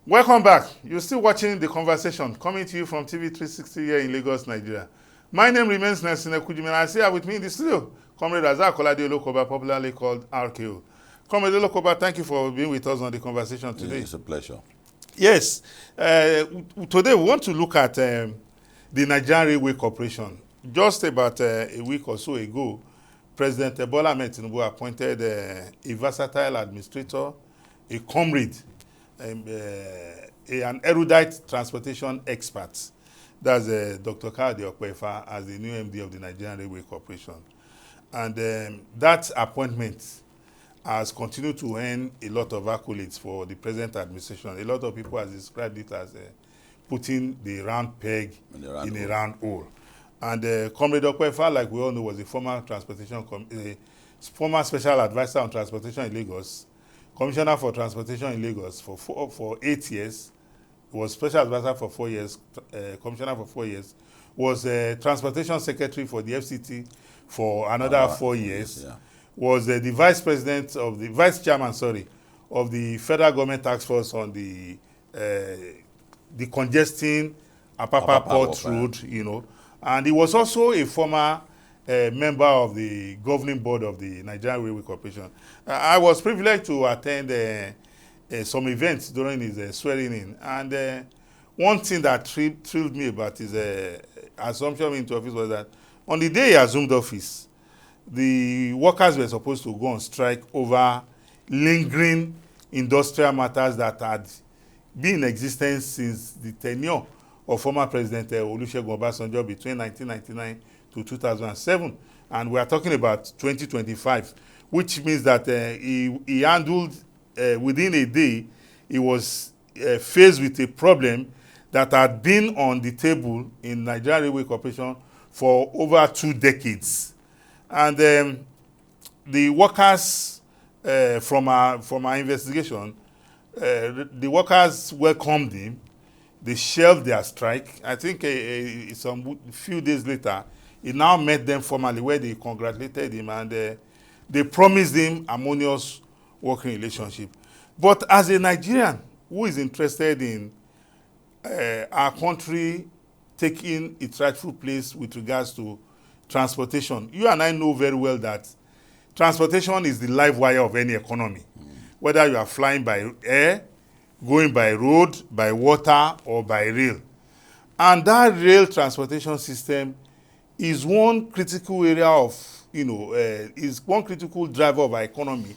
Welcome back. You're still watching The Conversation, coming to you from TV 360 here in Lagos, Nigeria. My name remains Nelson Ekujimi, and I see with me in the studio, Comrade Azar Kolade Olokoba, popularly called RKO. Comrade Olokoba, thank you for being with us on The Conversation today. It's a pleasure. Yes. Today we want to look at the Nigerian Railway Corporation. Just about a week or so ago, President Bola Ahmed Tinubu appointed a versatile administrator, a comrade, an erudite transportation expert. That's Dr. Kayode Okpefa as the new MD of the Nigerian Railway Corporation. And that appointment has continued to earn a lot of accolades for the present administration. A lot of people have described it as putting the round peg in a round hole. And Comrade Okpefa, like we all know, was a former former special advisor on transportation in Lagos, commissioner for transportation in Lagos for 8 years, was special advisor for 4 years, commissioner for 4 years, was transportation secretary for the FCT for another 4 years, yeah. Was the vice chairman, of the federal government task force on the congesting Apapa Port Road, and he was also a former member of the governing board of the Nigerian Railway Corporation. I was privileged to attend some events during his swearing in, and one thing that thrilled me about his assumption into office was that on the day he assumed office, the workers were supposed to go on strike over lingering industrial matters that had been in existence since the tenure of former President Olusegun Obasanjo between 1999 to 2007. And we are talking about 2025, which means that he handled, within a day, he was faced with a problem that had been on the table in Nigerian Railway Corporation for over 2 decades. And the workers, from our investigation, the workers welcomed him. They shelved their strike. I think some few days later, he now met them formally where they congratulated him and they promised him harmonious working relationship. But as a Nigerian who is interested in our country taking its rightful place with regards to transportation, you and I know very well that transportation is the live wire of any economy. Whether you are flying by air, going by road, by water, or by rail. And that rail transportation system is one critical area of, is one critical driver of our economy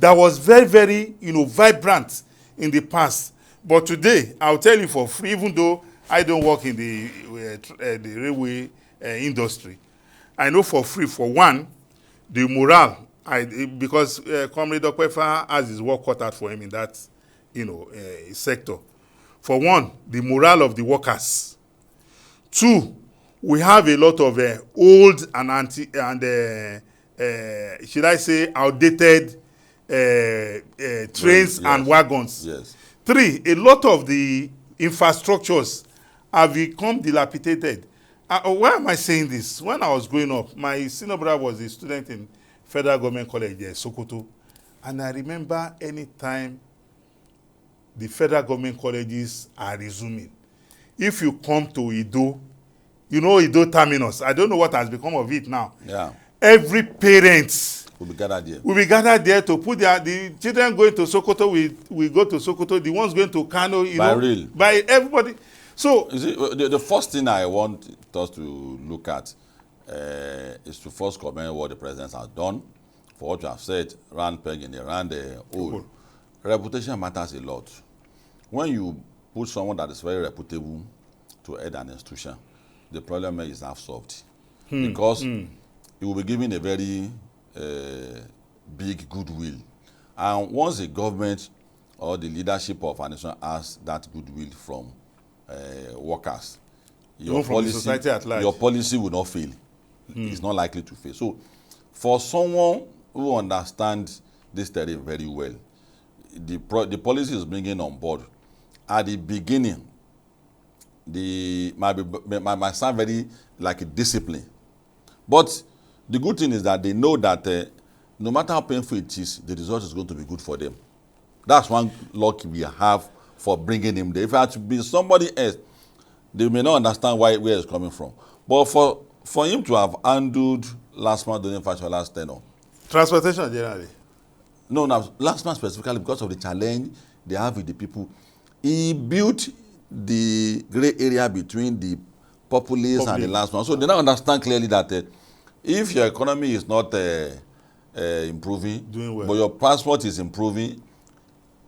that was very, very, vibrant in the past. But today, I'll tell you for free, even though I don't work in the railway industry, I know for free, for one, the morale, because Comrade Okpefa has his work cut out for him in that sector. For one, the morale of the workers. Two, we have a lot of old and should I say outdated trains and wagons. Yes. Three, a lot of the infrastructures have become dilapidated. Why am I saying this? When I was growing up, my senior brother was a student in Federal Government College, Sokoto, and I remember any time the federal government colleges are resuming, if you come to Ido, Ido Terminus, I don't know what has become of it now. Yeah. Every parent will be gathered there. Will be gathered there to put the children going to Sokoto, we go to Sokoto, the ones going to Kano, by rail. By everybody. So you see, the first thing I want us to look at is to first comment what the president has done. For what you have said, round peg in the round hole. Reputation matters a lot. When you put someone that is very reputable to head an institution, the problem is half solved. Because you will be given a very big goodwill. And once the government or the leadership of an institution has that goodwill from workers, your policy will not fail. It's not likely to fail. So for someone who understands this terrain very well, the policy is bringing on board. At the beginning, might sound very like a discipline. But the good thing is that they know that no matter how painful it is, the result is going to be good for them. That's one luck we have for bringing him there. If it had to be somebody else, they may not understand where it's coming from. But for him to have handled last month during Fashola's tenure. Transportation generally. No, last month specifically because of the challenge they have with the people. He built the grey area between the populace and the last one. So they now understand clearly that if your economy is not improving, doing well, but your passport is improving,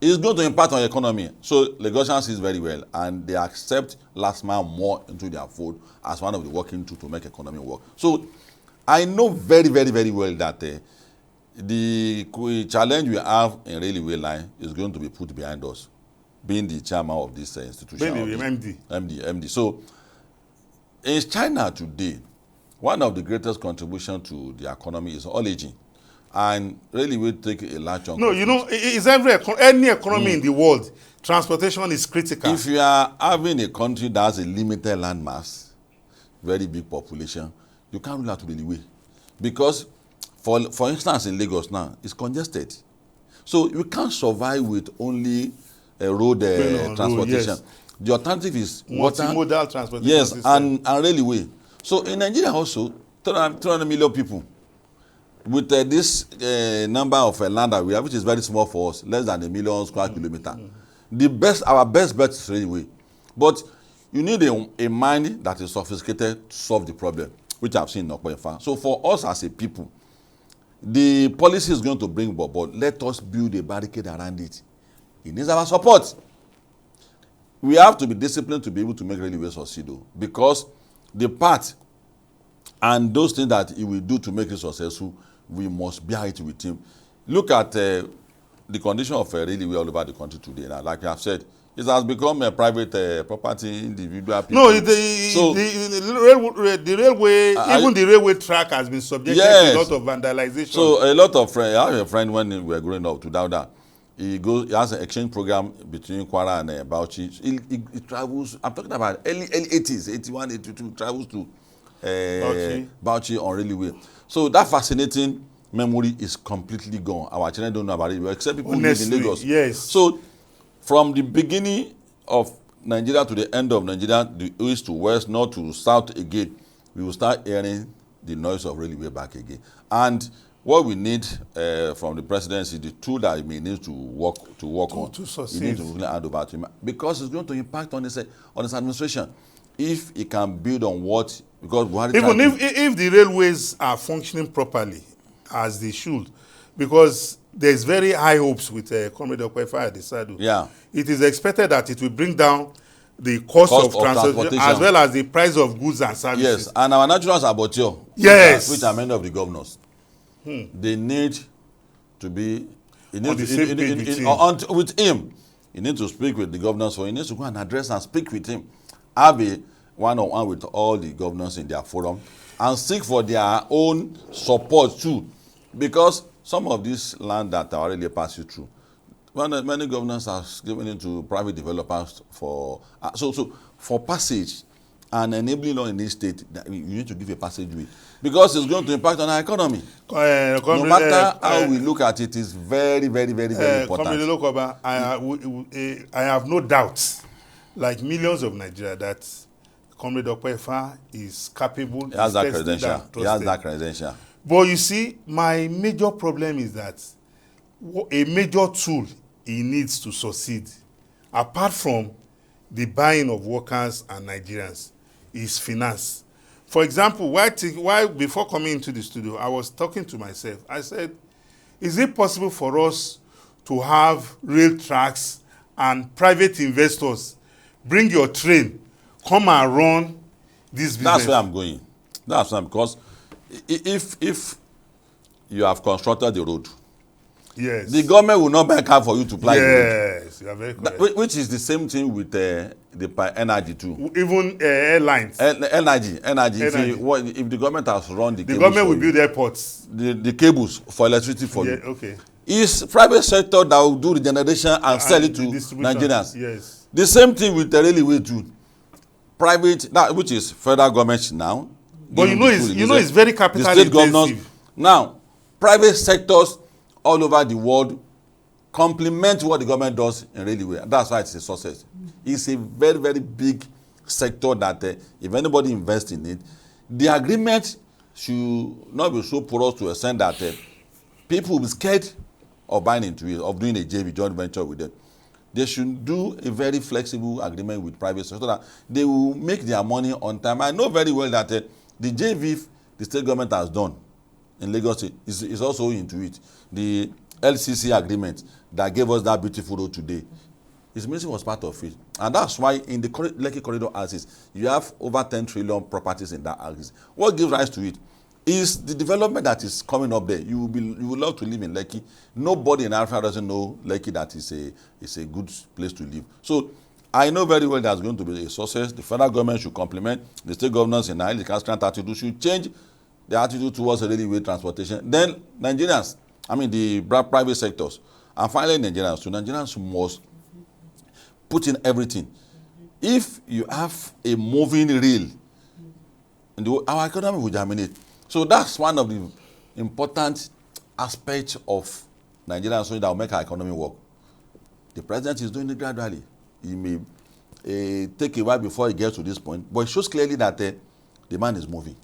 it's going to impact on your economy. So Lagosians sees very well, and they accept last man more into their fold as one of the working tools to make economy work. So I know very, very, very well that the challenge we have in railway line is going to be put behind us, being the chairman of this institution. MD. So in China today, one of the greatest contributions to the economy is all aging. And really will take a large chunk. No, you know, is any economy in the world, transportation is critical. If you are having a country that has a limited land mass, very big population, you can't rule out railway. Because, for instance, in Lagos now, it's congested. So you can't survive with only a road transportation. Yes. The alternative is water. Multimodal transportation. Yes, and railway. So in Nigeria also, 300 million people. With this number of land that we have, which is very small for us, less than 1 million square kilometer, our best bet is railway. But you need a mind that is sophisticated to solve the problem, which I've seen in Okwefa. So for us as a people, the policy is going to bring but let us build a barricade around it. It needs our support. We have to be disciplined to be able to make railway succeed, because the part and those things that he will do to make it successful, we must bear it with him. Look at the condition of railway all over the country today. Now, like I have said, it has become a private property, individual people. No, the railway, even the railway track has been subjected to a lot of vandalization. So a lot of friends, I have a friend when we were growing up to Dauda. He has an exchange program between Kwara and Bauchi. He travels, I'm talking about early 80s, 81, 82, travels to Bauchi on railway. So that fascinating memory is completely gone. Our children don't know about it, except people who live in Lagos. Yes. So from the beginning of Nigeria to the end of Nigeria, the east to west, north to south again, we will start hearing the noise of railway back again. And what we need from the presidency, the tool that he may need to work on, he needs to really hand over to him, because it's going to impact on his administration. If he can build on what, because even if the railways are functioning properly as they should, because there's very high hopes with Comrade Okwefa at the Sadu. Yeah, it is expected that it will bring down the cost of transportation as well as the price of goods and services. Yes, and our naturals are Botio, yes, which are many of the governors. They need to be with him. You need to speak with the governors, so he needs to go and address and speak with him. Have a one-on-one with all the governors in their forum and seek for their own support too, because some of this land that are already passing through, many governors are given it to private developers for for passage and enabling law in this state. That you need to give a passageway, because it's going to impact on our economy. No matter how we look at it, is very, very, very, very important. I have no doubts, like millions of Nigeria, that Comrade Okwefa is capable. He has that credential. He has that credential. But you see, my major problem is that a major tool he needs to succeed, apart from the buying of workers and Nigerians, is finance. For example, why before coming into the studio, I was talking to myself. I said, is it possible for us to have rail tracks and private investors bring your train, come and run this business? That's where I'm going. That's where, because if you have constructed the road, yes, the government will not buy car for you to ply the road. Yes, you are very correct. Which is the same thing with the energy too. Even airlines. Energy. If the government has run the cables, government will build airports. The cables for electricity for you. Okay. It's private sector that will do the generation and sell it to Nigerians. Yes. The same thing with the railway too. Private, which is federal government now. But it's very capital the state intensive. Governors. Now, private sectors all over the world complement what the government does in railway. That's why it's a success. It's a very, very big sector that if anybody invests in it, the agreement should not be so porous to a extent that people will be scared of buying into it, of doing a JV, joint venture with them. They should do a very flexible agreement with private sector so that they will make their money on time. I know very well that the JV the state government has done in Lagos State is also into it. The LCC agreement that gave us that beautiful road today, His ministry was part of it. And that's why in the Lekki Corridor axis, you have over 10 trillion properties in that axis. What gives rise to it is the development that is coming up there. You will love to live in Lekki. Nobody in Africa doesn't know Lekki that is a good place to live. So I know very well there's going to be a success. The federal government should complement. The state governors in highly transparent attitude should change the attitude towards railway transportation. Then Nigerians, the private sectors, and finally Nigerians, so Nigerians must put in everything. If you have a moving rail, our economy will germinate. So that's one of the important aspects of Nigerian so that will make our economy work. The president is doing it gradually. He may take a while before he gets to this point, but it shows clearly that the man is moving.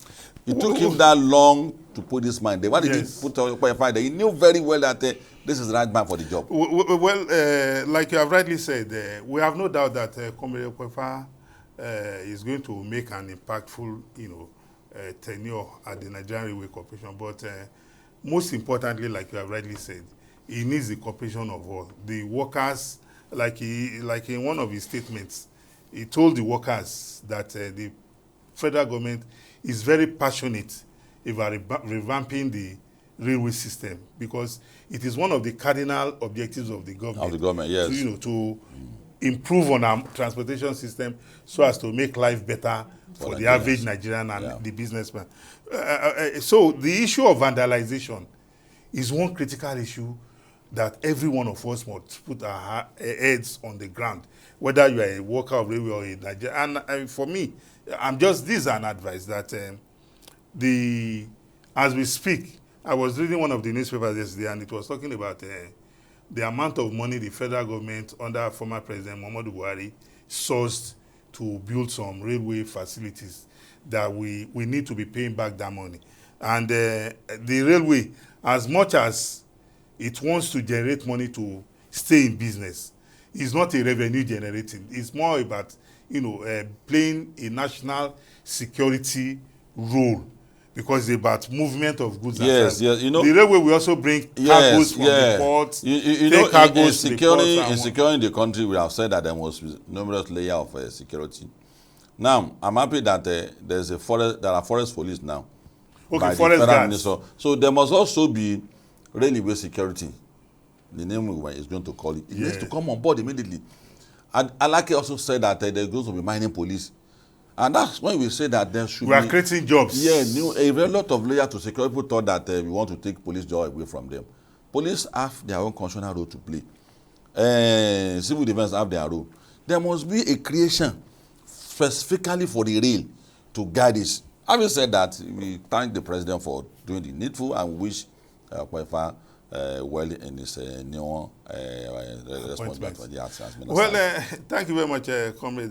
It took him that long to put this man there. Why did he put on fire? He knew very well that this is the right man for the job. Well, like you have rightly said, we have no doubt that Comrade Okwefa is going to make an impactful, tenure at the Nigerian Railway Corporation. But most importantly, like you have rightly said, he needs the cooperation of all the workers. Like in one of his statements, he told the workers that the federal government is very passionate about revamping the railway system because it is one of the cardinal objectives of the government. Of the government, yes. To improve on our transportation system so as to make life better for the average Nigerian and the businessman. So the issue of vandalization is one critical issue that every one of us must put our heads on the ground, whether you are a worker of railway or a Nigerian. And for me, this is an advice that as we speak, I was reading one of the newspapers yesterday and it was talking about the amount of money the federal government under former President Muhammadu Buhari sourced to build some railway facilities that we need to be paying back that money. And the railway, as much as it wants to generate money to stay in business, it's not a revenue generating. It's more about, playing a national security role because it's about movement of goods. Yes. The railway will also bring cargoes from the ports. In securing the country, we have said that there must be numerous layers of security. Now, I'm happy that there are forest police now. Okay, forest guards. So there must also be railway security. The name is going to call it. It needs to come on board immediately. And Alake also said that there's going to be mining police. And that's when we say that there should be... We are creating jobs. Yeah, a very lot of layers to secure. People thought that we want to take police job away from them. Police have their own constitutional role to play. Civil defense have their role. There must be a creation specifically for the rail to guide this. Having said that, we thank the president for doing the needful and wish Okwefa well in his new responsibility for the arts. Well, thank you very much, Comrade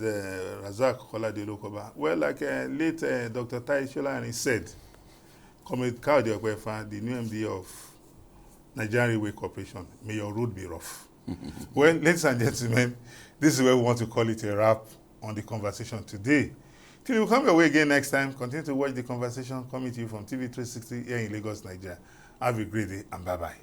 Razak Kolade-Lokoba. Well, like late Dr. Tai Sholani said, Comrade Kayode Okwefa, the new MD of Nigerian Railway Corporation, may your road be rough. Well, ladies and gentlemen, this is where we want to call it a wrap on the conversation today. Till we come your way again next time, continue to watch the conversation coming to you from TV 360 here in Lagos, Nigeria. Have a great day and bye-bye.